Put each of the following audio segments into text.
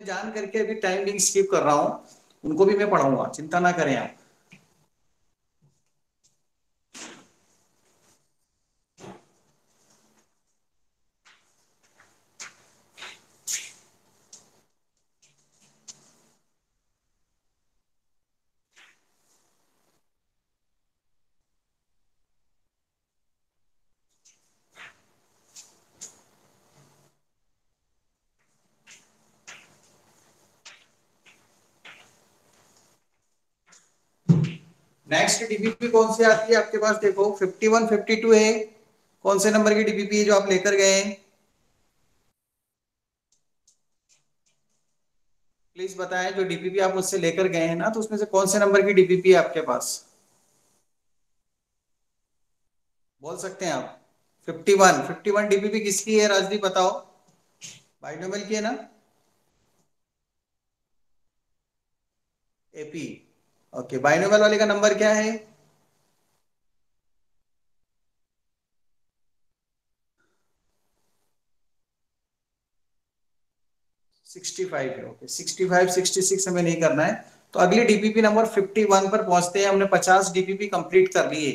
जान करके अभी टाइम लिंक स्किप कर रहा हूँ, उनको भी मैं पढ़ाऊंगा, चिंता ना करें आप। नेक्स्ट डीबीपी कौन सी आती है आपके पास? देखो 51 52 है। कौन से नंबर की डीबीपी है जो आप लेकर गए हैं? प्लीज बताएं, जो डीबीपी आप मुझसे लेकर गए हैं ना, तो उसमें से कौन से नंबर की डीबीपी है आपके पास? बोल सकते हैं आप? 51 डीबीपी किसकी है राजदीप, बताओ। बाइनोमियल की है ना? एपी। ओके, बाइनोमियल वाले का नंबर क्या है? 65 है। ओके, 65 66 हमें नहीं करना है। तो अगली डीपीपी नंबर 51 पर पहुंचते हैं। हमने 50 डीपीपी कंप्लीट कर लिए।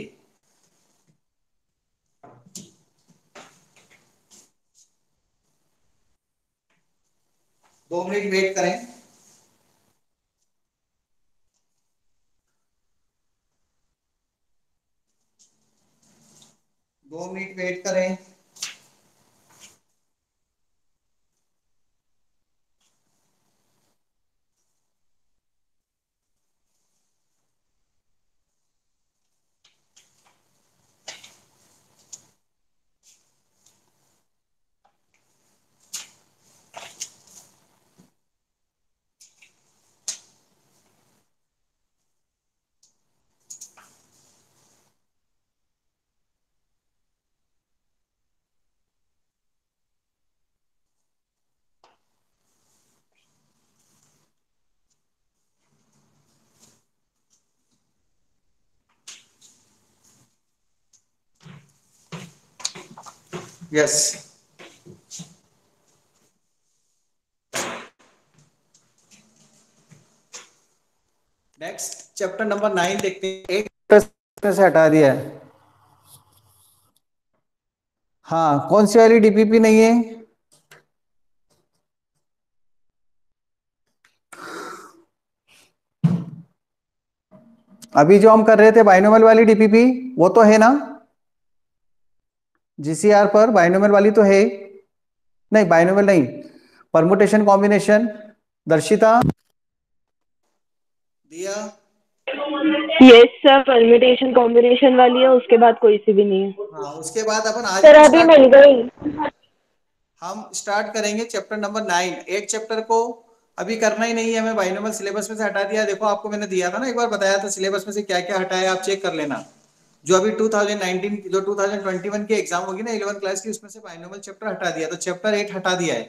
2 मिनट वेट करें। 2 मिनट वेट करें। यस। नेक्स्ट चैप्टर नंबर 9 देखते हैं। एक चैप्टर से हटा दिया है। हाँ, कौन सी वाली डीपीपी नहीं है? अभी जो हम कर रहे थे बाइनोमियल वाली डीपीपी, वो तो है ना? जीसीआर पर बाइनोमियल वाली तो है? नहीं, बाइनोमियल नहीं, परमुटेशन कॉम्बिनेशन। दर्शिता दिया। यस सर, परम्यूटेशन कॉम्बिनेशन वाली है, उसके बाद कोई सी भी नहीं है। हाँ, उसके बाद अपन आज सर हम अभी स्टार्ट मिल गई। हम स्टार्ट करेंगे चैप्टर नंबर 9। एक चैप्टर को अभी करना ही नहीं है हमें, बाइनोमियल सिलेबस में से हटा दिया। देखो आपको मैंने दिया था ना, एक बार बताया था सिलेबस में से क्या क्या हटाया, आप चेक कर लेना। जो अभी 2019 जो 2021 की एग्जाम होगी ना 11 क्लास की, उसमें से बाइनोमियल चैप्टर हटा दिया, तो चैप्टर 8 हटा दिया है।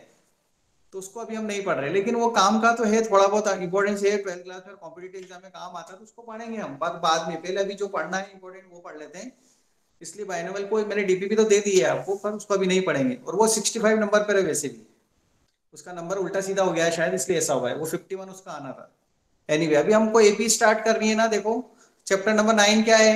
तो उसको अभी हम नहीं पढ़ रहे, लेकिन वो काम का तो है, थोड़ा बहुत इंपॉर्टेंस है, 12th क्लास में कॉम्पिटिटिव एग्जाम में काम आता है, तो उसको पढ़ेंगे हम बाद में। पहले अभी जो पढ़ना है इंपॉर्टेंट वो पढ़ लेते हैं। इसलिए बाइनोमियल को मैंने डीपीपी तो दे दी है आपको, पर उसको अभी नहीं पढ़ेंगे। और वो 65 नंबर पर है वैसे भी, उसका नंबर उल्टा सीधा हो गया है शायद, इसलिए ऐसा हुआ है। वो 51 उसका आना था। एनीवे, अभी हमको एपी स्टार्ट करनी है ना। देखो चैप्टर नंबर 9 क्या है?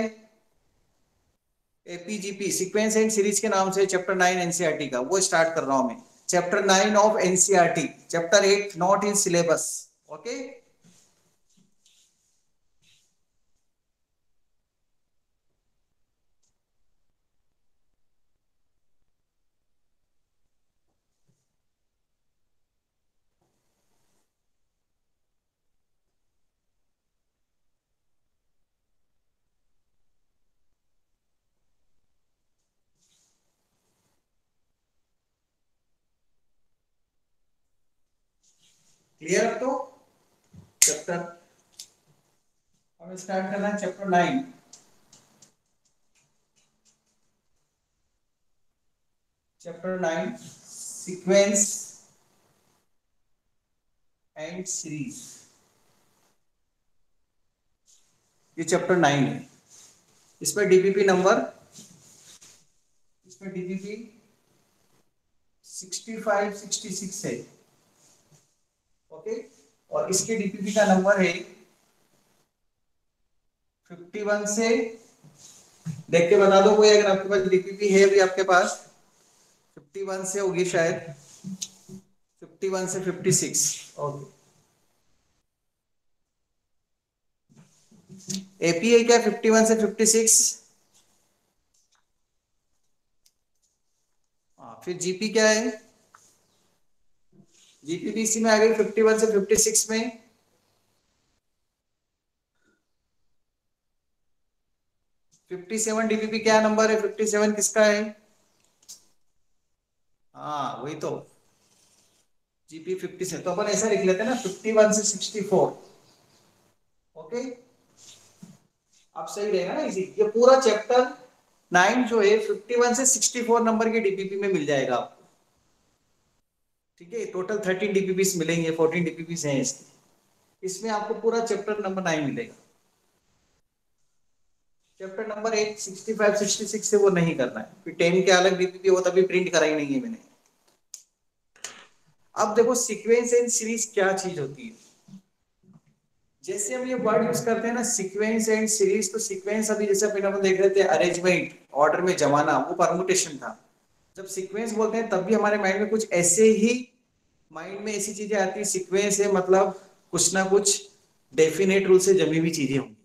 एपीजीपी, सीक्वेंस एंड सीरीज के नाम से चैप्टर 9 एनसीईआरटी का, वो स्टार्ट कर रहा हूं मैं। Chapter 9 of NCERT, chapter 8 not in syllabus. Okay, clear अब तो? चैप्टर अब स्टार्ट करना है chapter 9। Chapter 9 sequence and series, ये चैप्टर 9 है। इसमें डीपीपी नंबर, इसमें डीपीपी 65 66 है। ओके, ओके, और इसके डीपीपी का नंबर है 51 से, देख के बता दो कोई अगर आपके पास डीपीपी है अभी आपके पास। 51 से होगी शायद, 51 से 56। ओके, एपीए क्या 51 से 56? हाँ, फिर जीपी क्या है? जीपीपीसी में आ गई 51 से 56 में। 57 डीपीपी क्या नंबर है? 57 किसका है? हाँ वही तो, जीपी 50 से, तो अपन ऐसा लिख लेते हैं ना 51 से 64। ओके, अब सही रहेगा ना इजी। ये पूरा चैप्टर 9 जो है 51 से 64 नंबर के डीपीपी में मिल जाएगा आपको। ठीक है, टोटल 13 डीपीपीस मिलेंगे, 14 डीपीपीस हैं इसमें आपको पूरा चैप्टर नंबर 9 मिलेगा। चैप्टर नंबर 8 65 66 से वो नहीं करना है, फिर 10 के अलग डीपीपी वो तभी प्रिंट करा ही नहीं है मैंने। अब देखो सीक्वेंस एंड सीरीज क्या चीज होती है। जैसे हम ये वर्ड यूज करते हैं ना सीक्वेंस एंड सीरीज, तो सीक्वेंस अभी जैसे अपन देख रहे थे अरेंजमेंट, ऑर्डर में जमाना, वो परमुटेशन था। जब सीक्वेंस बोलते हैं तब भी हमारे माइंड में कुछ ऐसे ही, माइंड में ऐसी चीजें आती है, सीक्वेंस है मतलब कुछ ना कुछ डेफिनेट रूल से जमी हुई चीजें होंगी।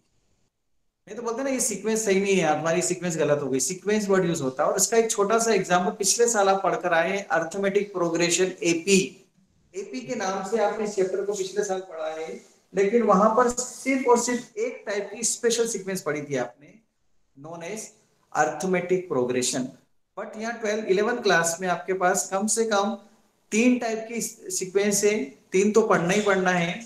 नहीं तो बोलते हैं ना ये सीक्वेंस सही नहीं है, हमारी सीक्वेंस गलत हो गई, सीक्वेंस वर्ड यूज होता है। और इसका एक छोटा सा एग्जांपल पिछले साल आप पढ़कर आए हैं, अर्थमेटिक प्रोग्रेशन एपी। एपी के नाम से आपने इस चैप्टर को पिछले साल पढ़ा है, लेकिन वहां पर सिर्फ और सिर्फ एक टाइप की स्पेशल सीक्वेंस पढ़ी थी आपने, known as arithmetic progression. But यहाँ 12 11 क्लास में आपके पास कम से कम 3 टाइप की सीक्वेंस है, 3 तो पढ़ना ही पढ़ना है,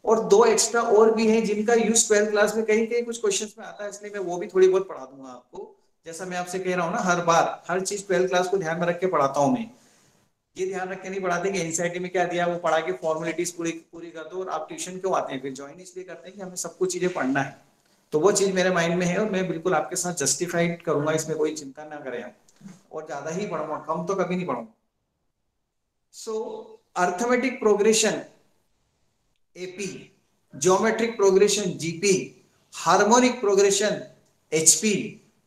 और 2 एक्स्ट्रा और भी हैं जिनका यूज 12 क्लास में कहीं कहीं कुछ क्वेश्चंस में आता है, इसलिए मैं वो भी थोड़ी बहुत पढ़ा दूंगा आपको। जैसा मैं आपसे कह रहा हूँ ना, हर बार हर चीज 12 क्लास को ध्यान में रख के पढ़ाता हूँ मैं। ये ध्यान रख के नहीं पढ़ाते कि एनसीईआरटी में क्या दिया वो पढ़ा के फॉर्मेलिटीज पूरी पूरी कर दो, और आप ट्यूशन क्यों आते हैं? फिर ज्वाइन इसलिए करते हैं कि हमें सब कुछ चीजें पढ़ना है। तो वो चीज मेरे माइंड में है और मैं बिल्कुल आपके साथ जस्टिफाइड करूंगा, इसमें कोई चिंता ना करें आप। और ज्यादा ही पढ़ूंगा, कम तो कभी नहीं पढ़ूंगा। So arithmetic progression AP, geometric progression GP, harmonic progression HP,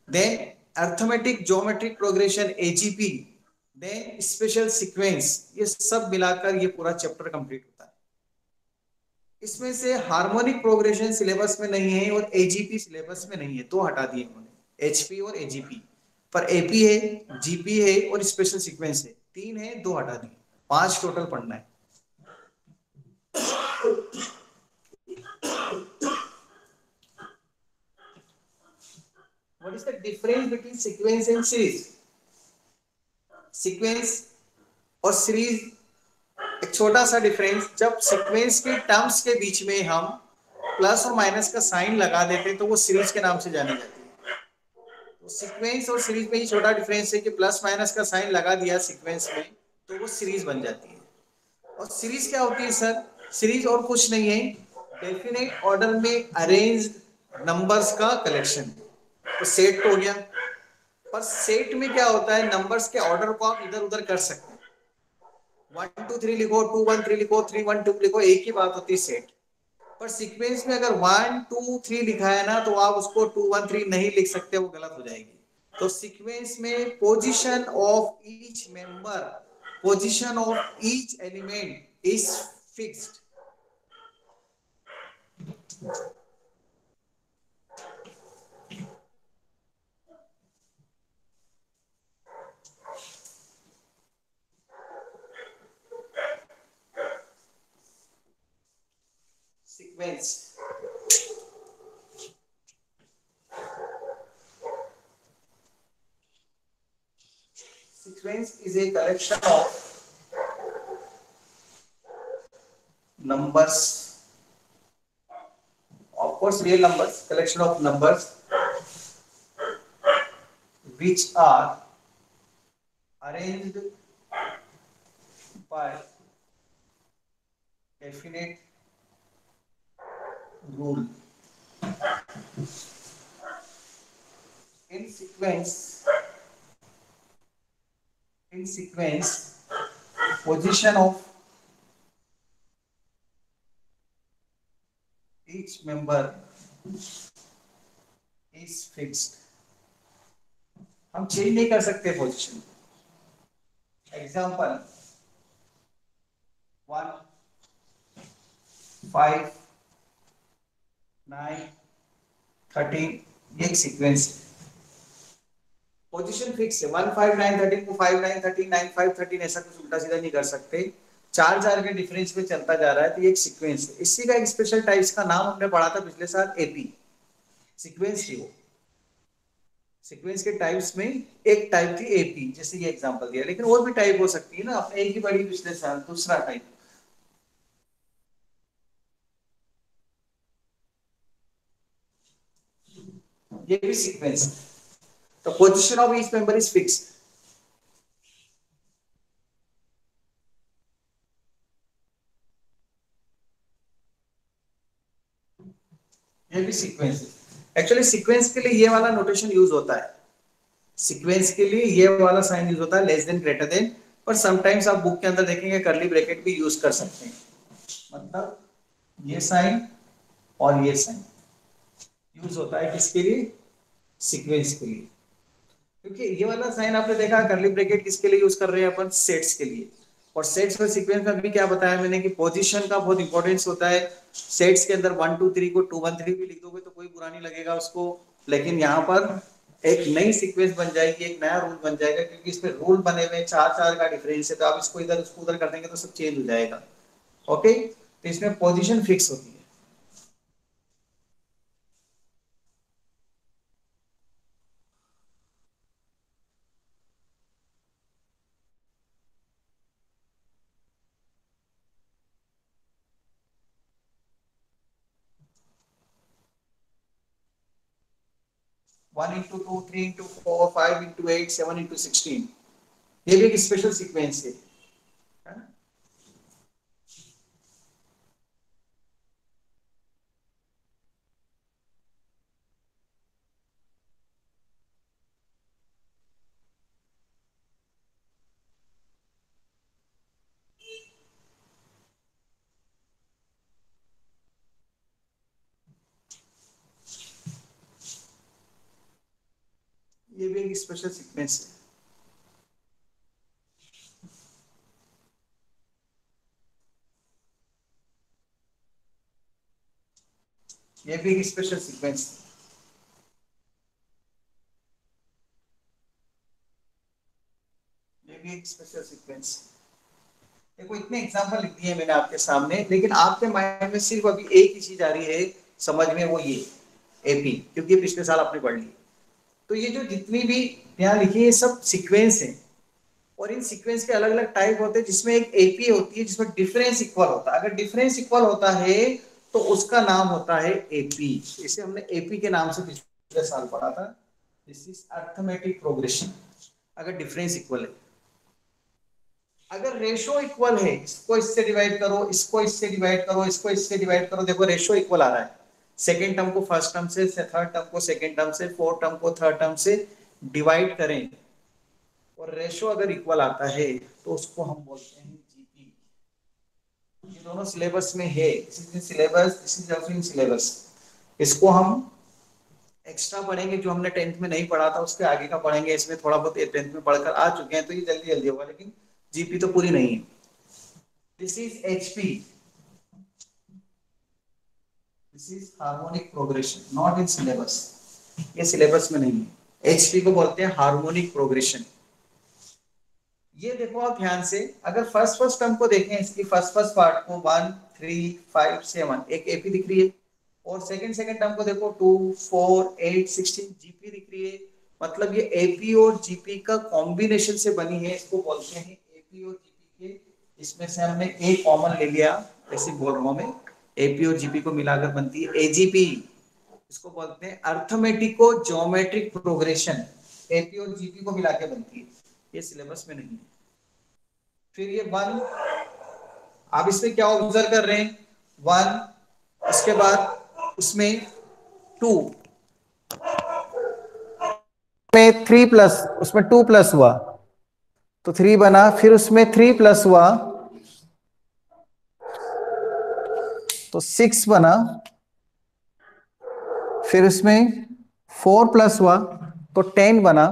then arithmetic geometric progression AGP, then special sequence, ये सब मिलाकर ये पूरा चैप्टर कंप्लीट होता है। इसमें से हार्मोनिक प्रोग्रेशन सिलेबस में नहीं है और एजीपी सिलेबस में नहीं है, तो हटा दिए उन्होंने, एचपी और एजीपी। पर एपी है, जीपी है और स्पेशल सीक्वेंस है, 3 है, 2 हटा दिए, 5 टोटल पढ़ना है। What is the difference between sequence and series? Sequence और सीरीज, एक छोटा सा डिफरेंस, जब सीक्वेंस के टर्म्स के बीच में हम प्लस और माइनस का साइन लगा देते हैं तो वो सीरीज के नाम से जानी जाती है। तो सीक्वेंस और सीरीज में ही छोटा डिफरेंस है कि प्लस माइनस का साइन लगा दिया सीक्वेंस में तो वो सीरीज बन जाती है। और सीरीज क्या होती है सर? सीरीज और कुछ नहीं है, डेफिनेट ऑर्डर में अरेंज्ड नंबर्स का कलेक्शन। तो सेट तो हो गया, पर सेट में क्या होता है, नंबर्स के ऑर्डर को आप इधर उधर कर सकते हैं, 1 2 3 लिखो, 2 1 3 लिखो, 3 1 2 लिखो, एक ही बात होती है सेट। पर सीक्वेंस में अगर 1 2 3 लिखा है ना, तो आप उसको 2 1 3 नहीं लिख सकते, वो गलत हो जाएगी। तो सीक्वेंस में position of each member, position of each element is fixed. Sequence sequence is a collection of numbers, of course real numbers, collection of numbers which are arranged by definite rule. In sequence, position of each member is fixed. हम change नहीं कर सकते position. Example 1 5 9 13 ये एक sequence है. Position fix है. 1 5 9 13 को 5 9 13 9 5 13 ऐसा कुछ उल्टा सीधा नहीं कर सकते. 4 के डिफरेंस में चलता जा रहा है. तो ये एक सीक्वेंस है. इसी का एक स्पेशल टाइप्स का नाम हमने पढ़ा था पिछले साल, एपी सीक्वेंस थी. वो सीक्वेंस के टाइप्स में एक टाइप थी एपी, जैसे ये एग्जांपल दिया. लेकिन और भी टाइप हो सकती है ना. आपने एक ही पढ़ी पिछले साल, दूसरा टाइप. ये भी सीक्वेंस है. तो position of each member is fixed. ये भी सीक्वेंस है. एक्चुअली सीक्वेंस के लिए ये वाला नोटेशन यूज होता है. सीक्वेंस के लिए ये वाला साइन यूज होता है, लेस देन ग्रेटर देन. पर समटाइम्स आप बुक के अंदर देखेंगे कर्ली ब्रैकेट भी यूज कर सकते हैं. मतलब ये साइन और ये साइन यूज होता है किसके लिए? सीक्वेंस के लिए. क्योंकि ये वाला साइन आपने देखा, कर्ली ब्रैकेट किसके लिए यूज कर रहे हैं अपन? सेट्स के लिए. और सेट्स और सीक्वेंस में अभी क्या बताया मैंने कि पोजीशन का बहुत इंपॉर्टेंस होता है. सेट्स के अंदर 1 2 3 को 2 1 3 भी लिख दोगे तो कोई बुरा नहीं लगेगा उसको. लेकिन यहाँ पर एक नई सीक्वेंस बन जाएगी, एक नया रूल बन जाएगा. क्योंकि इसमें रूल बने हुए 4 का डिफरेंस है. तो आप इसको इधर उसको उधर कर देंगे तो सब चेंज हो जाएगा. ओके. तो इसमें पोजीशन फिक्स होती है. One into two, 3 into 4, 5 into 8, 7 into 16. ये भी एक स्पेशल सीक्वेंस है. ये भी एक स्पेशल सीक्वेंस है. ये भी एक स्पेशल सीक्वेंस है. ये भी एक स्पेशल सीक्वेंस. देखो इतने एग्जांपल लिख दिए मैंने आपके सामने, लेकिन आपके माइंड में सिर्फ अभी एक ही चीज आ रही है समझ में, वो ये एपी. क्योंकि पिछले साल आपने पढ़ ली. तो ये जो जितनी भी यहाँ लिखी है ये सब सीक्वेंस है. और इन सीक्वेंस के अलग अलग टाइप होते हैं, जिसमें एक एपी होती है जिसमें डिफरेंस इक्वल होता है. अगर डिफरेंस इक्वल होता है तो उसका नाम होता है एपी. इसे हमने एपी के नाम से पिछले साल पढ़ा था. This is arithmetic progression. अगर डिफरेंस इक्वल है, अगर रेशो इक्वल है, इसको इससे डिवाइड करो, इसको इससे डिवाइड करो, इसको इससे डिवाइड करो, देखो रेशो इक्वल आ रहा है. सेकेंड टर्म को फर्स्ट टर्म से, थर्ड टर्म को सेकेंड टर्म से, फोर्थ टर्म को थर्ड टर्म से डिवाइड करें और रेशो अगर इक्वल आता है तो उसको हम बोलते हैं जीपी. ये दोनों सिलेबस में है. This is in syllabus, this is also in syllabus. इसको हम एक्स्ट्रा पढ़ेंगे, जो हमने 10th में नहीं पढ़ा था उसके आगे का पढ़ेंगे. इसमें थोड़ा बहुत 10th में पढ़कर आ चुके हैं तो ये जल्दी जल्दी होगा, लेकिन जीपी तो पूरी नहीं है. This is HP. This is harmonic progression, not in syllabus. ये सिलेबस में नहीं है. एचपी को बोलते हैं हार्मोनिक प्रोग्रेशन. ये देखो आप ध्यान से, अगर फर्स्ट टर्म को देखें, इसकी फर्स्ट पार्ट को 1 3 5 7 एक एपी दिख रही है. और सेकंड टर्म को देखो 2 4 8 16 जीपी दिख रही है. मतलब ये एपी और जीपी का कॉम्बिनेशन से बनी है. इसको बोलते हैं एपी और जीपी के. इसमें से हमने ए कॉमन ले लिया, ऐसे बोल रहा हूं मैं. एपी और जीपी को मिलाकर बनती है एजीपी. इसको बोलते हैं अर्थमेटिको ज्योमेट्रिक प्रोग्रेशन. एपी और जीपी को मिला के बनती है. ये सिलेबस में नहीं है. फिर ये 1, आप इसमें क्या ऑब्जर्व कर रहे हैं? 1, इसके बाद उसमें 2 में 3 प्लस, उसमें 2 प्लस हुआ तो 3 बना. फिर उसमें 3 प्लस हुआ तो 6 बना. फिर इसमें 4 प्लस हुआ तो 10 बना,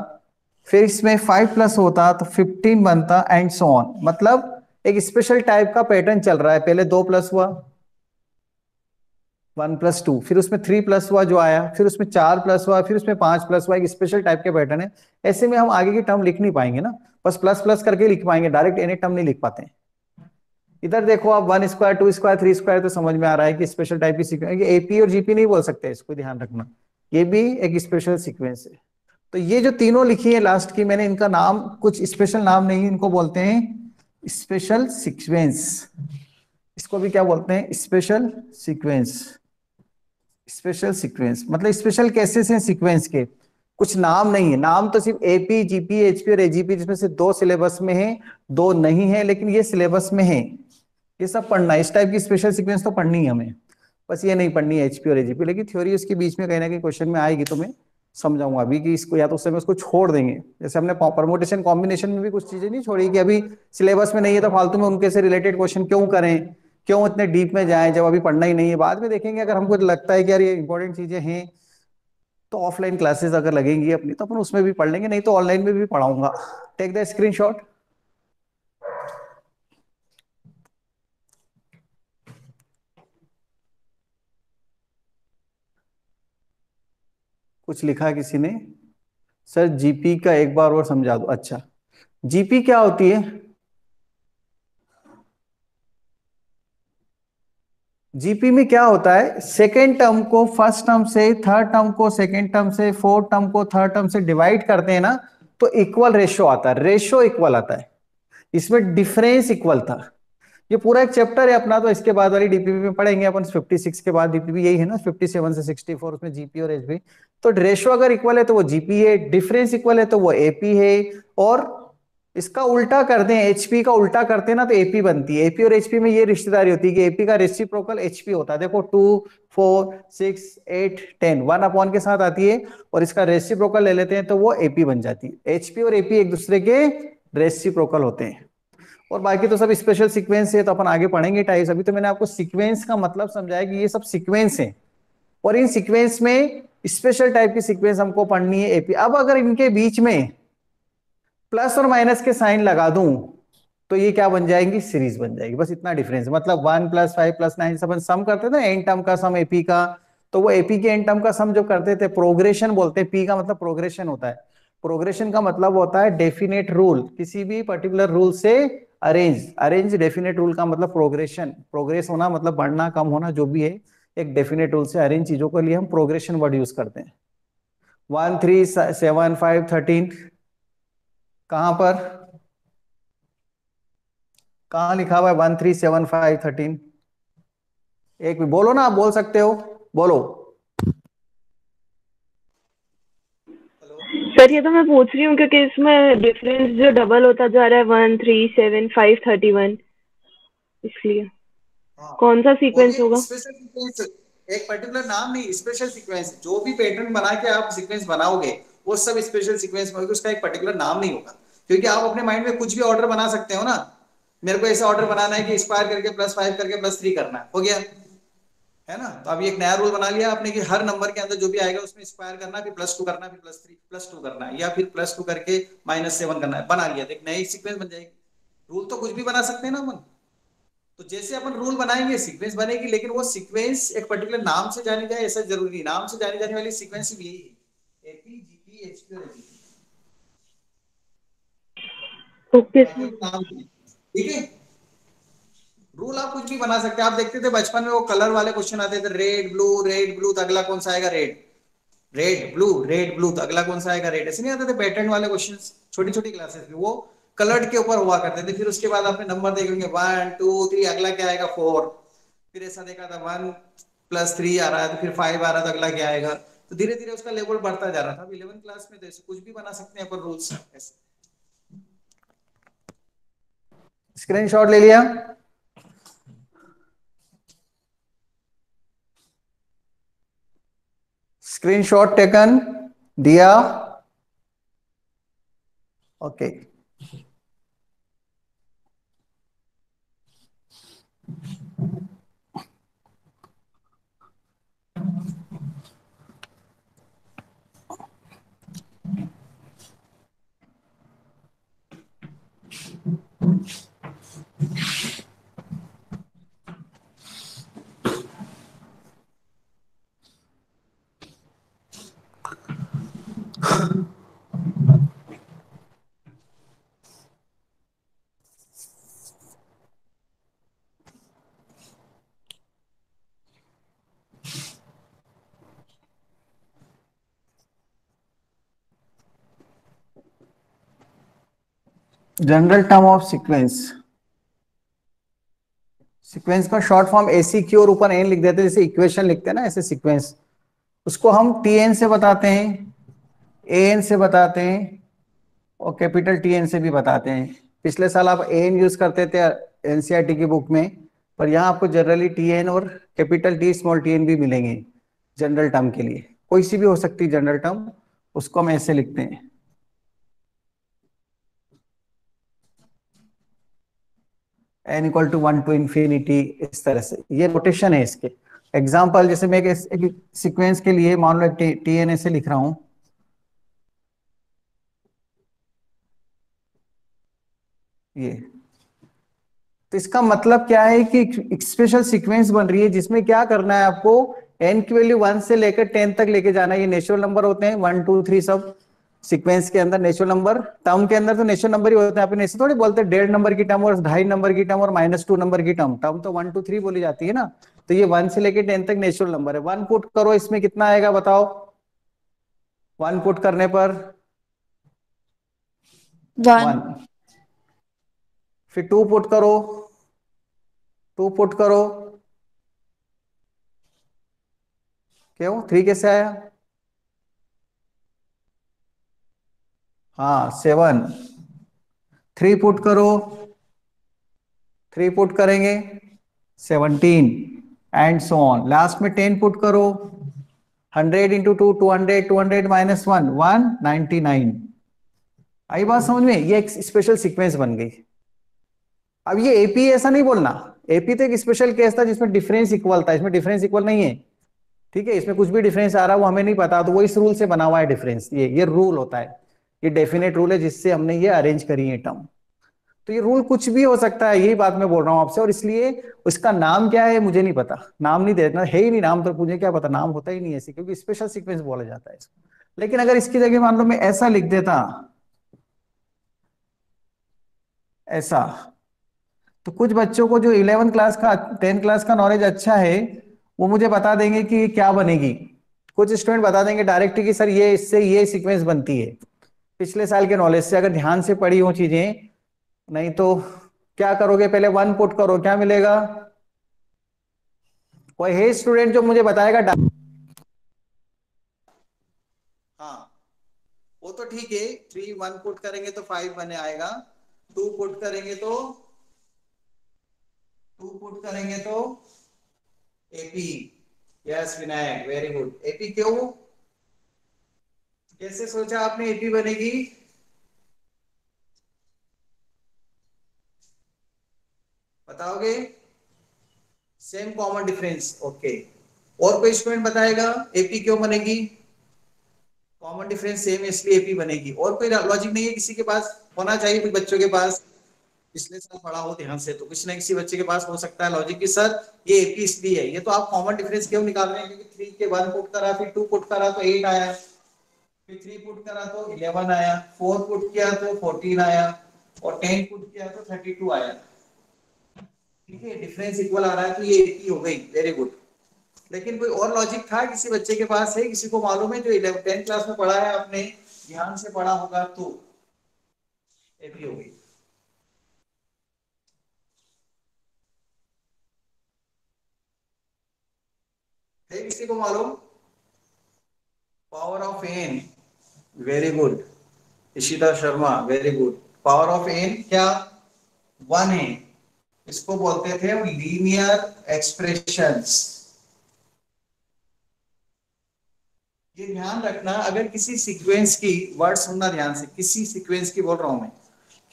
फिर इसमें 5 प्लस होता तो 15 बनता एंड सो ऑन। मतलब एक स्पेशल टाइप का पैटर्न चल रहा है। पहले 2 प्लस हुआ 1+2, फिर उसमें 3 प्लस हुआ जो आया, फिर उसमें 4 प्लस हुआ, फिर उसमें 5 प्लस हुआ। एक स्पेशल टाइप के पैटर्न है। ऐसे में हम आगे की टर्म लिख नहीं पाएंगे ना, बस प्लस प्लस करके लिख पाएंगे, डायरेक्ट एनी टर्म नहीं लिख पाते। इधर देखो आप 1 स्क्वायर 2 स्क्वायर 3 स्क्वायर तो समझ में आ रहा है कि स्पेशल टाइप की सीक्वेंस। एपी और जीपी नहीं बोल सकते, इसको ध्यान रखना, ये भी एक स्पेशल सीक्वेंस है। तो ये जो तीनों लिखी है लास्ट की मैंने, इनका नाम कुछ स्पेशल नाम नहीं, इनको बोलते हैं स्पेशल सीक्वेंस। इसको भी क्या बोलते हैं? Special sequence. स्पेशल सीक्वेंस मतलब स्पेशल केसेस हैं सीक्वेंस के, कुछ नाम नहीं है। नाम तो सिर्फ एपी जीपी एचपी और एजीपी, जिसमें से 2 सिलेबस में है, 2 नहीं है, लेकिन ये सिलेबस में है। ये सब पढ़ना है, इस टाइप की स्पेशल सीक्वेंस तो पढ़नी है हमें। बस ये नहीं पढ़नी है एचपी और एजीपी, लेकिन थ्योरी उसके बीच में कहीं ना कहीं क्वेश्चन में आएगी तो मैं समझाऊंगा अभी कि इसको, या तो उस समय उसको छोड़ देंगे। जैसे हमने परमुटेशन कॉम्बिनेशन में भी कुछ चीजें नहीं छोड़ी कि अभी सिलेबस में नहीं है तो फालतू में उनके से रिलेटेड क्वेश्चन क्यों करें, क्यों इतने डीप में जाएं जब अभी पढ़ना ही नहीं है। बाद में देखेंगे अगर हमको लगता है कि यार ये इंपॉर्टेंट चीजें हैं तो ऑफलाइन क्लासेस अगर लगेंगी अपनी तो अपन उसमें भी पढ़ लेंगे, नहीं तो ऑनलाइन में भी पढ़ाऊंगा। Take the screenshot. कुछ लिखा है किसी ने? सर जीपी का एक बार और समझा दो। अच्छा, जीपी क्या होती है? जीपी में क्या होता है, सेकेंड टर्म को फर्स्ट टर्म से, थर्ड टर्म को सेकेंड टर्म से, फोर्थ टर्म को थर्ड टर्म से डिवाइड करते हैं ना, तो इक्वल रेशियो आता है, रेशियो इक्वल आता है। इसमें डिफरेंस इक्वल था। ये पूरा एक चैप्टर है अपना, तो इसके बाद वाली डीपीपी में पढ़ेंगे अपन। 56 के बाद डीपीपी यही है ना, 57 से 64, उसमें जीपी और एचपी। तो रेशियो अगर इक्वल है तो वो जीपी है, डिफरेंस इक्वल है तो वो एपी है। और इसका उल्टा कर दें, एचपी का उल्टा करते हैं ना तो एपी बनती है। एपी और एचपी में ये रिश्तेदारी होती है कि एपी का रेसिप्रोकल एचपी होता है। देखो 2 4 6 8 10 1 अपॉन के साथ आती है, और इसका रेसिप्रोकल ले लेते हैं तो वो एपी बन जाती है। एचपी और एपी एक दूसरे के रेसिप्रोकल होते हैं। और बाकी तो सब स्पेशल सीक्वेंस है, तो अपन आगे पढ़ेंगे टाइप्स। अभी तो मैंने आपको सीक्वेंस का मतलब समझाया कि ये सब सीक्वेंस है, और इन सीक्वेंस में स्पेशल टाइप की सीक्वेंस हमको पढ़नी है एपी। अब अगर इनके बीच में प्लस और माइनस के साइन लगा दूं तो ये क्या बन जाएंगी? सीरीज बन जाएगी। बस इतना डिफरेंस, मतलब 1 + 5 + 9 सब सम करते थे ना, एन टर्म का सम एपी का। तो वो एपी के एन टर्म का सम जो करते थे, प्रोग्रेशन बोलते हैं। पी का मतलब प्रोग्रेशन होता है। प्रोग्रेशन का मतलब होता है डेफिनेट रूल, किसी भी पर्टिकुलर रूल से अरेंज। अरेंज डेफिनेट रूल का मतलब प्रोग्रेशन, प्रोग्रेस होना मतलब बढ़ना कम होना जो भी है, एक डेफिनेट रूल से अरेंज चीजों के लिए हम प्रोग्रेशन वर्ड यूज करते हैं। 1 3 7 5 13 कहां पर, कहां लिखा हुआ है 1 3 7 5 13? एक भी बोलो ना, आप बोल सकते हो, बोलो। हेलो। सर ये तो मैं पूछ रही हूँ क्योंकि इसमें डिफरेंस जो डबल होता जा रहा है 1 3 7 5 31, इसलिए हाँ, कौन सा वो भी सीक्वेंस होगा? स्पेशल सीक्वेंस, एक पर्टिकुलर नाम नहीं, स्पेशल सीक्वेंस। जो भी पैटर्न बना के आप सीक्वेंस बनाओगे वो सब स्पेशल सीक्वेंस में होगी, उसका एक पर्टिकुलर नाम नहीं होगा। क्योंकि आप अपने माइंड में कुछ भी ऑर्डर बना सकते हो ना। मेरे को ऐसा ऑर्डर बनाना है कि स्क्वायर करके +5 करके +3 करना है, हो गया, है ना। तो अभी एक नया रूल बना लिया आपने कि हर नंबर के अंदर जो भी आएगा उसमें स्क्वायर करना, फिर +2 करना, फिर +3 +2 करना है, या फिर +2 करके -7 करना है। बना लिया तो एक नई सीक्वेंस बन जाएगी। रूल तो कुछ भी बना सकते हैं ना अपन। तो जैसे अपन रूल बनाएंगे सीक्वेंस बनेगी, लेकिन वो सीक्वेंस एक पर्टिकुलर नाम से जानी जाए ऐसा जरूरी नहीं। नाम से जानी जाने वाली सीक्वेंस भी यही है, एपी जीपी एचपी और एजीपी। ओके बाकी सर। नाम नहीं। ठीक है। रूल आप कुछ भी बना सकते हैं। आप देखते थे बचपन में वो कलर वाले क्वेश्चन आते थे, रेड ब्लू तो अगला कौन सा आएगा? रेड। रेड ब्लू तो अगला कौन सा आएगा? रेड। ऐसे नहीं आते थे पैटर्न वाले क्वेश्चन? छोटी छोटी क्लासेस में वो कलर्ड के ऊपर हुआ करते थे। फिर उसके बाद आपने नंबर देखेंगे 1 2 3, अगला क्या आएगा? 4। फिर ऐसा देखा था 1 + 3 आ रहा है, तो फिर 5 आ रहा था, अगला क्या आएगा? तो धीरे धीरे उसका लेवल बढ़ता जा रहा था। 11 क्लास में तो ऐसे कुछ भी बना सकते हैं अपन रूल्स ऐसे। स्क्रीनशॉट ले लिया? Screenshot taken? दिया? Okay. General term of sequence, sequence का शॉर्ट फॉर्म एसी क्यू और ऊपर एन लिख देते हैं, जैसे इक्वेशन लिखते हैं ना ऐसे सीक्वेंस, उसको हम टी एन से बताते हैं, ए एन से बताते हैं और कैपिटल टी एन से भी बताते हैं। पिछले साल आप ए एन यूज करते थे एनसीईआरटी की बुक में, पर यहाँ आपको जनरली टी एन और capital T small T N भी मिलेंगे जनरल टर्म के लिए, कोई सी भी हो सकती है जनरल टर्म, उसको हम ऐसे लिखते हैं n equal to 1 to infinity, इस तरह से ये रोटेशन है इसके। एग्जाम्पल जैसे मैं एक सीक्वेंस के लिए मान लो टी एन ऐसे लिख रहा हूं, ये तो इसका मतलब क्या है कि एक स्पेशल सीक्वेंस बन रही है जिसमें क्या करना है आपको, एन की वैल्यू 1 से लेकर 10 तक लेके जाना है। ये नेचुरल नंबर होते हैं 1 2 3 सब सीक्वेंस के अंदर, नेचुरल नंबर टर्म के अंदर तो नेचुरल नंबर ही होते हैं, अपन ऐसे थोड़ी बोलते हैं 1.5 नंबर की टर्म और 2.5 नंबर की टर्म और -2 नंबर की टर्म, टर्म तो 1 2 3 बोली जाती है ना। तो ये 1 से लेकर 10 तक नेचुरल नंबर है। 1 पुट करो इसमें कितना आएगा बताओ, 1 पुट करने पर 1। 1, फिर 2 पुट करो, 2 पुट करो, क्यों 3 कैसे आया, हाँ 7, 3 पुट करो, 3 पुट करेंगे 17 एंड सो ऑन, लास्ट में 10 पुट करो, 100 इंटू 2 200, 200 माइनस 1 199। आई बात समझ में, ये एक स्पेशल सीक्वेंस बन गई। अब ये एपी ऐसा नहीं बोलना, एपी तो एक स्पेशल केस था जिसमें डिफरेंस इक्वल था, इसमें डिफरेंस इक्वल नहीं है, ठीक है, इसमें कुछ भी डिफरेंस आ रहा है वो हमें नहीं पता, तो वो इस रूल से बना हुआ है डिफरेंस, ये रूल होता है, ये डेफिनेट रूल है जिससे हमने ये अरेंज करी है टर्म। तो ये रूल कुछ भी हो सकता है, यही बात मैं बोल रहा हूं आपसे, और इसलिए उसका नाम क्या है मुझे नहीं पता, नाम नहीं देना है ही नहीं, नाम तो मुझे क्या पता, नाम होता ही नहीं ऐसे, क्योंकि स्पेशल सीक्वेंस बोला जाता है इसको। लेकिन अगर इसकी जगह मान लो मैं ऐसा लिख देता, ऐसा, तो कुछ बच्चों को जो 11 क्लास का 10 क्लास का नॉलेज अच्छा है वो मुझे बता देंगे कि क्या बनेगी। कुछ स्टूडेंट बता देंगे डायरेक्ट कि सर ये इससे ये सीक्वेंस बनती है, पिछले साल के नॉलेज से अगर ध्यान से पढ़ी हो चीजें, नहीं तो क्या करोगे, पहले 1 पुट करो, क्या मिलेगा, कोई है स्टूडेंट जो मुझे बताएगा हाँ वो तो ठीक है, 3 1 पुट करेंगे तो 5 बने आएगा, 2 पुट करेंगे तो 2 पुट करेंगे तो AP, yes Vinayak very good, AP क्यों, कैसे सोचा आपने एपी बनेगी, बताओगे, सेम कॉमन डिफरेंस, ओके। और कोई स्टूडेंट बताएगा एपी क्यों बनेगी, कॉमन डिफरेंस सेम इसलिए एपी बनेगी, और कोई लॉजिक नहीं है किसी के पास, होना चाहिए कुछ बच्चों के पास, पिछले साल पढ़ा हो ध्यान से तो कुछ ना किसी बच्चे के पास हो सकता है लॉजिक की सर ये एपी इसलिए है, ये तो आप कॉमन डिफरेंस क्यों निकाल रहे हैं, क्योंकि 3 के 1 पुट करा, फिर 2 पुट करा तो 8 आया, फिर 3 पुट करा तो 11 आया, 4 पुट किया तो 14 आया, और 10 पुट किया तो 32 आया, ठीक है, डिफरेंस इक्वल आ रहा है तो ये एपी हो गई, वेरी गुड। लेकिन कोई और लॉजिक था किसी बच्चे के पास, है किसी को मालूम है जो 11 10 क्लास में पढ़ा है आपने, ध्यान से पढ़ा होगा तो एपी हो गई, है किसी को मालूम, power of N, very good, Ishita Sharma very good, power of N क्या 1 है, इसको बोलते थे हम लीनियर एक्सप्रेशंस। ये ध्यान रखना, अगर किसी सीक्वेंस की, वर्ड सुनना ध्यान से, किसी सीक्वेंस की बोल रहा हूं मैं,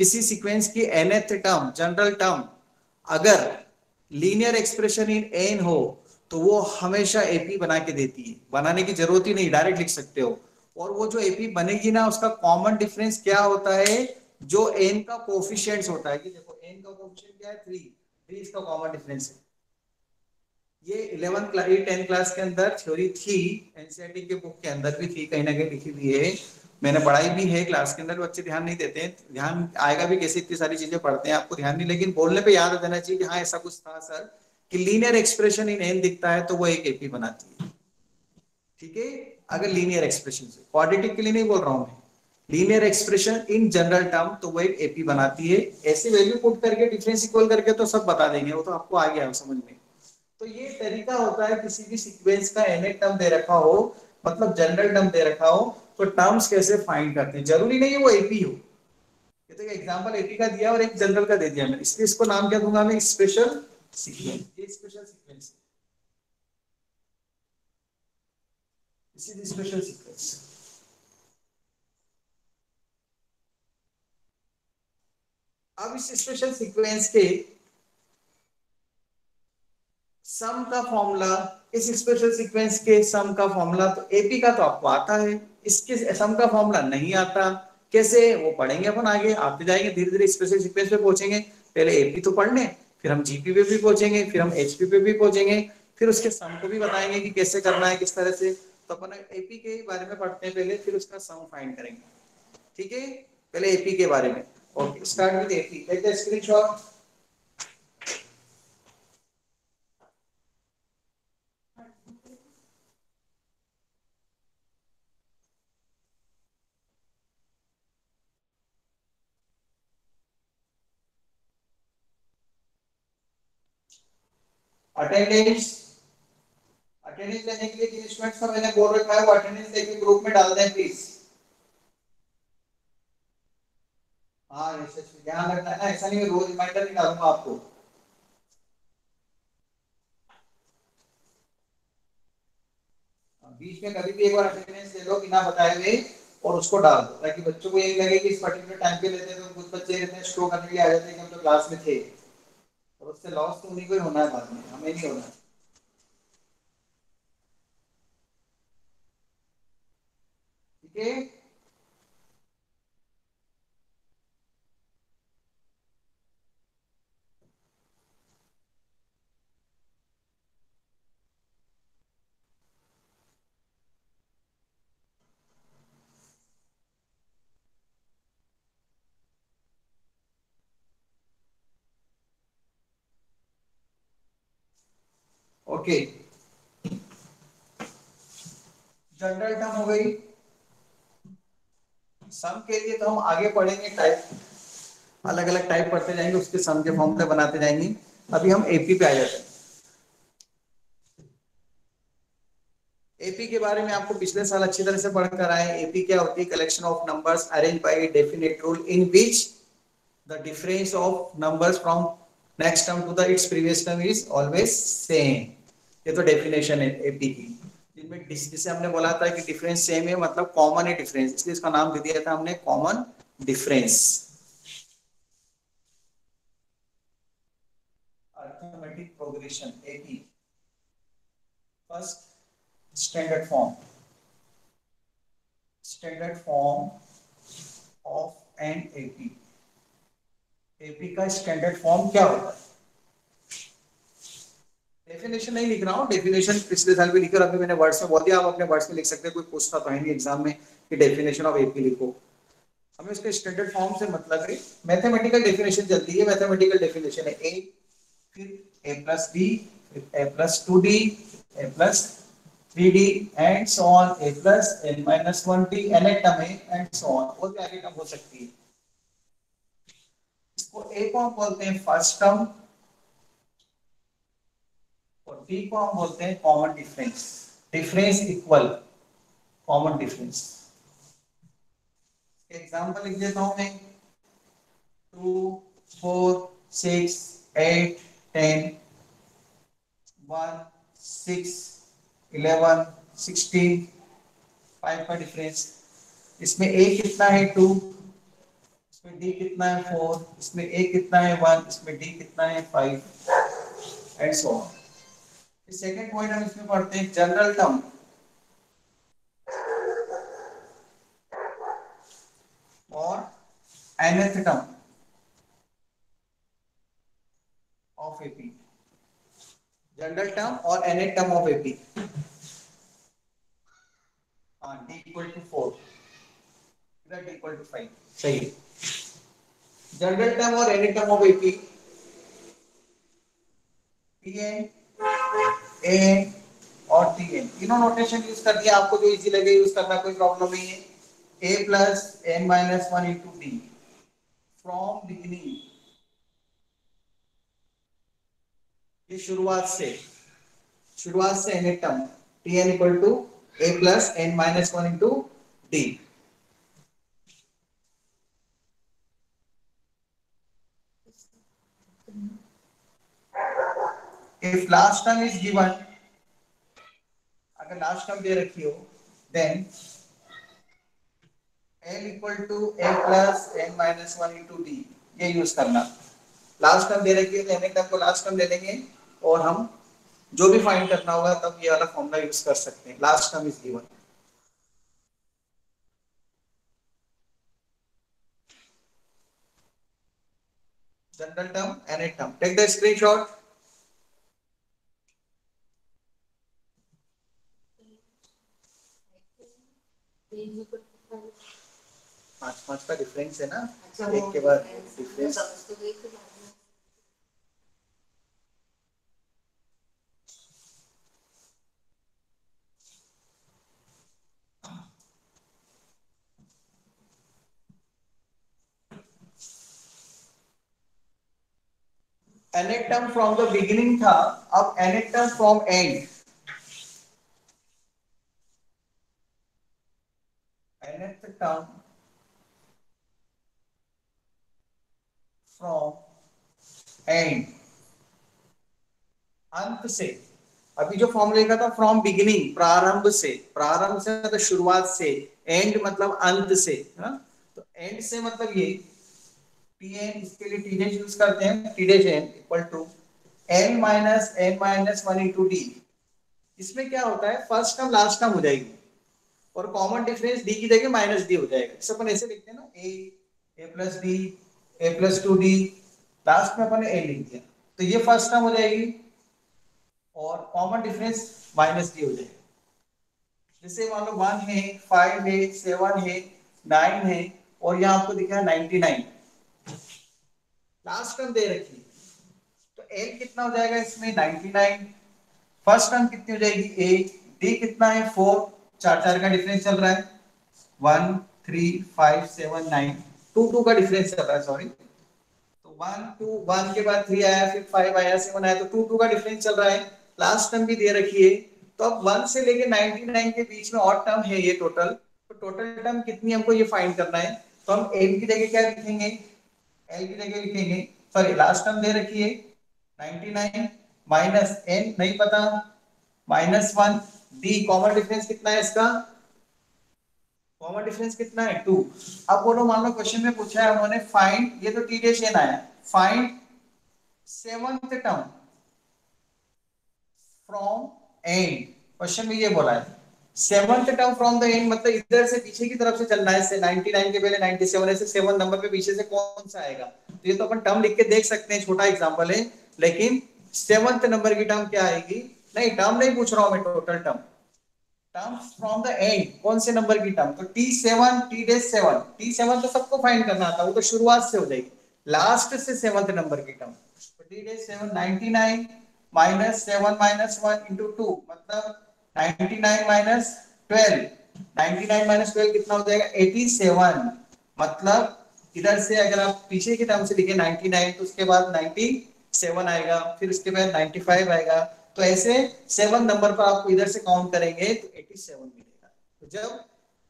किसी सीक्वेंस की nth टर्म जनरल टर्म अगर लीनियर एक्सप्रेशन इन एन हो तो वो हमेशा एपी बना के देती है, बनाने की जरूरत ही नहीं, डायरेक्ट लिख सकते हो। और वो जो एपी बनेगी ना उसका कॉमन डिफरेंस क्या होता है, जो एन का कोफिशिएंट्स होता है, कि देखो एन का कोफिशिएंट क्या है 3, 3 इसका कॉमन डिफरेंस है। ये 11 क्लास 10 क्लास के अंदर थ्योरी थी, एनसीईआरटी के बुक के अंदर भी थी, कहीं ना कहीं लिखी हुई है, मैंने पढ़ाई भी है, क्लास के अंदर बच्चे ध्यान नहीं देते हैं, ध्यान आएगा भी कैसे, इतनी सारी चीजें पढ़ते हैं आपको ध्यान नहीं, लेकिन बोलने पे याद आ जाना चाहिए कि हाँ ऐसा कुछ था सर, कि लीनियर एक्सप्रेशन इन एन दिखता है तो वो एक एपी बनाती है, ठीक है, अगर लीनियर एक्सप्रेशन से, क्वाड्रेटिक के लिए नहीं बोल रहा हूं मैं, linear expression in general term, तो वो एक एपी बनाती है। ऐसी वैल्यू पुट करके डिफरेंस इक्वल करके तो सब बता देंगे, वो तो आपको आ गया समझ में। तो ये तरीका होता है किसी भी सीक्वेंस का एन टर्म दे रखा हो, मतलब जनरल टर्म दे रखा हो, तो टर्म्स कैसे फाइंड करते हैं। जरूरी नहीं है वो एपी हो, ये तो एग्जांपल एपी का दिया और एक जनरल का दे दिया मैंने, इसलिए इसको नाम क्या दूंगा मैं, स्पेशल सीक्वेंस। ये स्पेशल सीक्वेंस, इसी स्पेशल सीक्वेंस। अब इस स्पेशल सीक्वेंस के सम का फॉर्मूला, इस स्पेशल सीक्वेंस के सम का फॉर्मूला तो एपी का तो आपको आता है, इसके सम का फॉर्मूला नहीं आता। कैसे, वो पढ़ेंगे अपन आगे, आते जाएंगे धीरे धीरे स्पेशल सीक्वेंस पे पहुंचेंगे। पहले एपी तो पढ़ लें, फिर हम जीपी पे भी पहुंचेंगे, फिर हम एचपी पे भी पहुंचेंगे, फिर उसके सम को भी बताएंगे कि कैसे करना है, किस तरह से। तो अपन एपी के बारे में पढ़ते हैं पहले, फिर उसका सम फाइंड करेंगे। ठीक है, पहले एपी के बारे में। Okay, start with AP. Take the screenshot. Attendance, attendance लेने के लिए जिन स्टूडेंट्स का मैंने बोल रखा है वो अटेंडेंस लेके ग्रुप में डाल दें प्लीज। हाँ रिसर्च में ध्यान रखना है ना, ऐसा नहीं मैं रोज रिमाइंडर नहीं डालूंगा आपको। बीच में कभी भी एक बार अटेंडेंस ले लो बिना बताए हुए और उसको डाल दो, ताकि बच्चों को ये लगे कि इस पर्टिकुलर टाइम पे लेते हैं। तो कुछ बच्चे रहते हैं शो करने के लिए आ जाते हैं कि हम तो क्लास में थे, और उससे लॉस तो उन्हीं को ही होना है, बाद में हमें नहीं होना। ठीक है, ओके। जनरल टर्म हो गई। सम के लिए तो हम आगे पढ़ेंगे टाइप, अलग अलग टाइप पढ़ते जाएंगे, उसके सम के फॉर्मूले बनाते जाएंगे। अभी हम एपी पे आ जाते हैं। एपी के बारे में आपको पिछले साल अच्छी तरह से पढ़कर आए। एपी क्या होती है, collection of numbers arrange by definite rule in which the difference of numbers from next term to the its previous term is always same. ये तो डेफिनेशन है एपी की, जिनमें जिसे हमने बोला था कि डिफरेंस सेम है, मतलब कॉमन है डिफरेंस, इसलिए इसका नाम दे दिया था हमने common difference. Arithmetic progression AP, first standard form, standard form of an AP. AP का स्टैंडर्ड फॉर्म क्या होता है। डेफिनेशन नहीं लिख रहा हूँ, डेफिनेशन पिछले साल भी लिखा और अभी मैंने वर्ड्स में बोल दिया, आप अपने वर्ड्स में लिख सकते हैं। कोई पूछता तो है नहीं एग्जाम में कि डेफिनेशन ऑफ एपी लिखो, हमें उसके स्टैंडर्ड फॉर्म से मतलब है। मैथमेटिकल डेफिनेशन चलती है, मैथमेटिकल डेफिनेशन है ए, फिर ए प्लस बी, फिर a plus two d, a plus three d and so on, a plus n minus one d, n a term है एंड सो ऑन, और भी आगे टर्म हो सकती है। इसको ए को हम बोलते हैं फर्स्ट टर्म, और डी को हम बोलते हैं common difference. Difference equal common difference. Example लिख देता हूं मैं, 2 4 6 8 10 1 6 11 16, 5 का डिफरेंस। इसमें ए कितना है 2, इसमें डी कितना है 4, इसमें ए कितना है 1, इसमें डी कितना है 5 and so on. Second point हम इसमें पढ़ते हैं जनरल टर्म और nth term of AP. General term और nth टर्म ऑफ एपी। हाँ, d इक्वल टू 4, इधर d इक्वल टू 5, सही है। जनरल टर्म और nth term of AP, tn an और tn, तीनों नोटेशन यूज कर दिया, आपको जो इजी लगे यूज करना, कोई प्रॉब्लम नहीं है। a plus n minus 1 into d from beginning, ये शुरुआत से n term tn equal to a plus n minus 1 into d. If last term is given, अगर लास्ट टर्म दे रखी हो, then L equal to a plus n minus 1 into d, ये use करना. Last term दे रखी है तो n टर्म को लास्ट टर्म ले लेंगे और हम जो भी फाइंड करना होगा तब ये वाला फॉर्मूला यूज कर सकते हैं. Last term is given. General term n term. Take the screenshot. पांच का डिफरेंस है ना. अच्छा, एक के बाद difference. nth term from the beginning था, अब nth term from end. nth term from end, अंत से. अभी जो फॉर्मूले का था फ्रॉम बिगिनिंग, प्रारंभ से मतलब शुरुआत से. एंड मतलब अंत से, है ना. तो एंड से मतलब ये tn, इसके लिए t डैश यूज करते हैं. t dash n equal to n minus n minus 1 into D. इसमें क्या होता है, फर्स्ट टर्म लास्ट टर्म हो जाएगी और कॉमन डिफरेंस d की जगह माइनस डी हो जाएगा. इसे अपन ऐसे लिखते हैं ना, a plus D, a plus 2d, last में अपन ने a लिख दिया. तो ये फर्स्ट टर्म हो जाएगी और कॉमन डिफरेंस माइनस डी हो जाएगा. जैसे मान लो 1 है, 5 है, 7 है, 9 है और यहाँ आपको दिखा है 99. लास्ट टर्म दे रखी है तो n कितना हो जाएगा इसमें 99. फर्स्ट टर्म कितनी हो जाएगी a. d कितना है 4, 4 का डिफरेंस चल रहा है. 1 3 5 7 9, 2 का डिफरेंस चल रहा है, सॉरी. तो 1 2 1 के बाद 3 आया, फिर 5 आया, 7 आया, तो 2 का डिफरेंस चल रहा है. लास्ट टर्म भी दे रखी है. तो अब 1 से लेके 99 के बीच में और टर्म है ये टोटल. तो टोटल टर्म कितनी हमको ये फाइंड करना है. तो हम n की जगह क्या लिखेंगे, l की जगह लिखेंगे, सॉरी लास्ट टर्म दे रखी है 99 माइनस n नहीं पता, माइनस 1 d. कॉमन डिफरेंस कितना है इसका, कॉमन डिफरेंस कितना है 2. अब बोलो, मान लो क्वेश्चन में पूछा है उन्होंने फाइंड, ये तो t डैश n आया, find seventh term from and. Question में ये बोला है seventh term from the end, मतलब इधर से पीछे की तरफ से चलना है. 99 के पहले 97 है, से 7 नंबर पे पीछे से कौन सा आएगा. तो ये तो अपन टर्म लिख के देख सकते हैं, छोटा एग्जांपल है. लेकिन सेवंथ नंबर की टर्म क्या आएगी, नहीं टर्म नहीं पूछ रहा हूं मैं, total term. Terms from the end, कौन से नंबर की टर्म. तो t7 t डैश 7, t7 तो सबको फाइंड करना था, वो तो शुरुआत से हो जाएगी. लास्ट से सेवंथ नंबर की टर्म, तो t dash 7 99 minus 7 minus 1 into 2, मतलब 99 माइनस 12. 99 माइनस 12 कितना हो जाएगा 87. मतलब इधर से अगर आप पीछे की टर्म से लिखे 99 तो उसके बाद 97 आएगा, फिर उसके बाद 95 आएगा. तो ऐसे 7 नंबर पर आपको इधर से काउंट करेंगे तो 87 मिलेगा. तो जब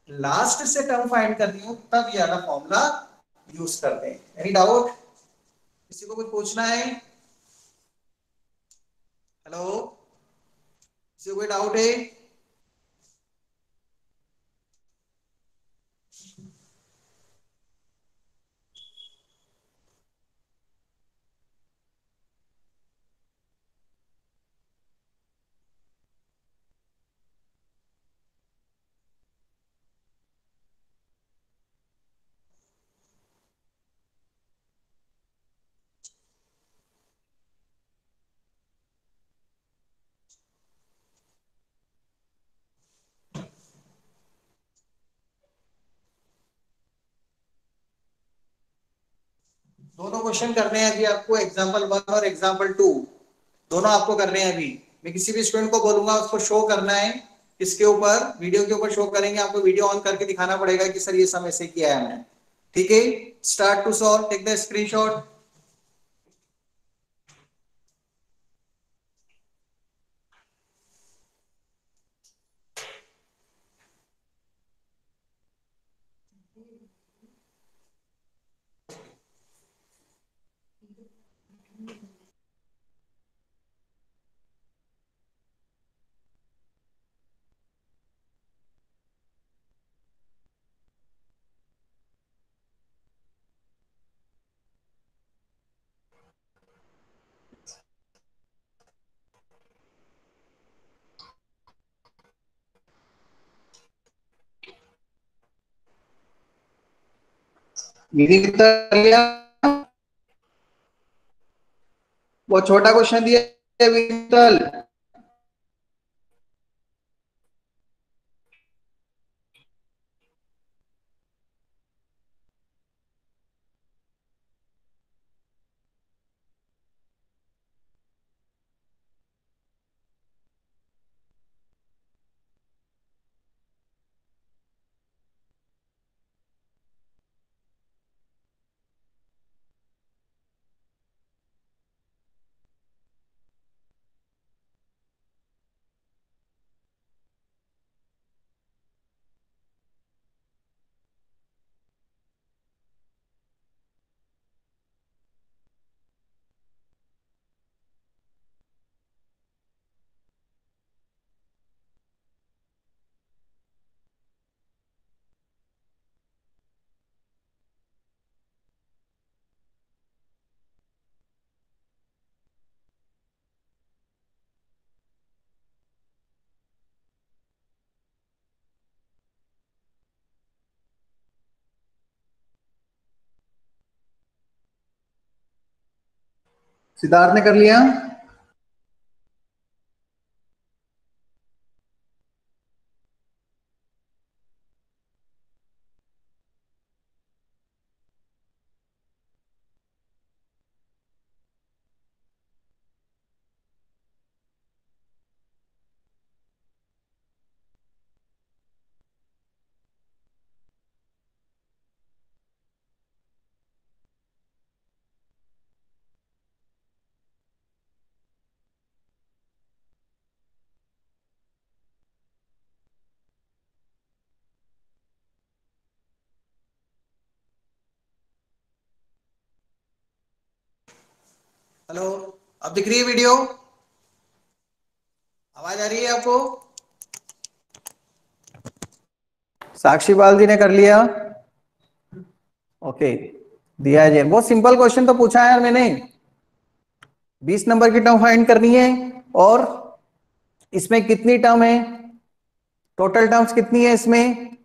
लास्ट से टर्म फाइंड करनी हो तब ये वाला फॉर्मूला यूज करते हैं. एनी डाउट, किसी को कुछ पूछना है. हेलो, किसी को कोई डाउट है. दोनों क्वेश्चन करने हैं अभी आपको, एग्जाम्पल 1 और एग्जाम्पल 2 दोनों आपको करने हैं. अभी मैं किसी भी स्टूडेंट को बोलूंगा उसको शो करना है इसके ऊपर वीडियो के ऊपर शो करेंगे, आपको वीडियो ऑन करके दिखाना पड़ेगा कि सर ये सम ऐसे किया है हमने। ठीक है, start to solve, take the screenshot. कर लिया, वो छोटा क्वेश्चन दिया है विंतल। सिद्धार्थ ने कर लिया। हेलो, अब दिख रही है वीडियो? आवाज आ रही है आपको? साक्षी बाल्दी ने कर लिया। ओके, दिया है। बहुत सिंपल क्वेश्चन तो पूछा है यार मैंने। 20 नंबर की टर्म फाइंड करनी है और इसमें कितनी टर्म है, टोटल टर्म्स कितनी है इसमें,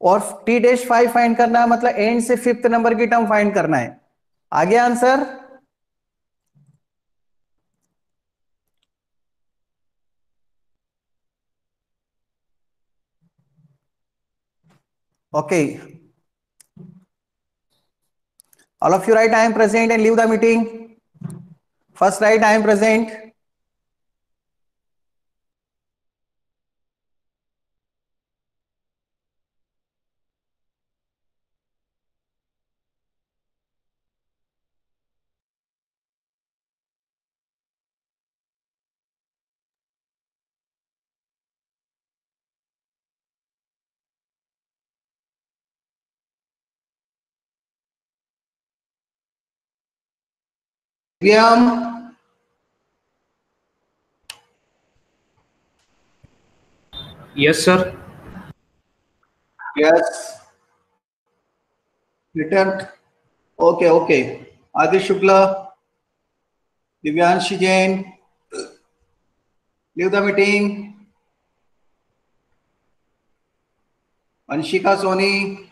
और टी डैश 5 फाइंड करना है, मतलब एंड से 5th नंबर की टर्म फाइंड करना है। आ गया answer? Okay, all of you write I am present and leave the meeting. First write I am present. Divyam, Yes, sir. yes, returned. Okay, okay. Adi Shukla, Divyanshi Jain, leave the meeting. Anshika Soni,